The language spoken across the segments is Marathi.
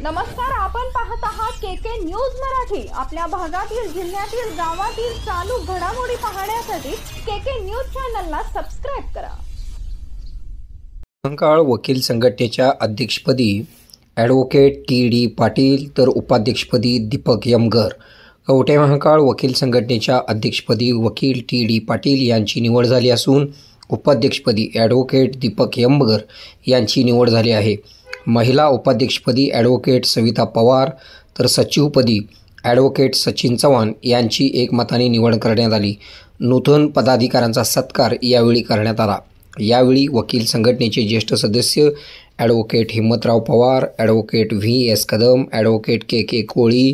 नमस्कार, आपण पाहत आहात केके न्यूज मराठी। आपल्या भागातील, जिल्ह्यातील, गावातील चालू घडामोडी पाहण्यासाठी केके न्यूज चॅनलला सबस्क्राइब करा। महाकाळ वकील संघटनेच्या अध्यक्षपदी ॲडव्होकेट टी.डी. पाटील तर उपाध्यक्षपदी दीपक यमगर। कवठे महाकाळ वकील संघटनेच्या अध्यक्षपदी वकील टी.डी. पाटील यांची निवड झाली असून उपाध्यक्षपदी ॲडव्होकेट दीपक यमगर यांची निवड झाली आहे। महिला उपाध्यक्षपदी ॲडव्होकेट सविता पवार तर सचिवपदी ॲडव्होकेट सचिन चव्हाण यांची एकमताने निवड करण्यात आली। नूतन पदाधिकाऱ्यांचा सत्कार यावेळी करण्यात आला। यावेळी वकील संघटनेचे ज्येष्ठ सदस्य advocate Himmatrao Pawar, advocate V S. Kadam, advocate K K. Koli,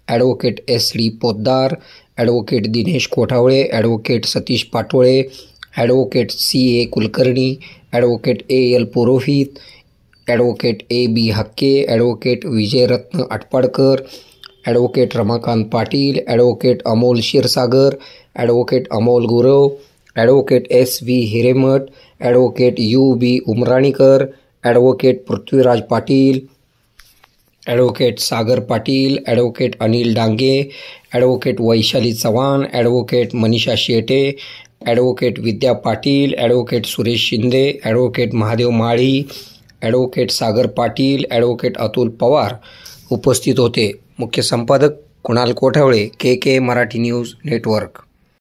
advocate S D. Poddar, advocate Dinesh Kothawale, advocate Satish Patole, advocate C A. Kulkarni, advocate A L. Purohit, advocate A B. Hakke, advocate Vijayratna Atpadkar, advocate Ramakant Patil, advocate Amol Kshirsagar, advocate Amol Gurav, advocate S V. Hiremath, advocate U B. Umranikar, advocate Prithviraj Patil, advocate Sagar Patil, advocate Anil Dange, advocate Vaishali Chavan, advocate Manisha Shete, advocate Vidya Patil, advocate Suresh Shinde, advocate Mahadev माळी, ॲडव्होकेट सागर पाटील, ॲडव्होकेट अतुल पवार उपस्थित होते। मुख्य संपादक Kunal Kothawale, KK. Marathi news network.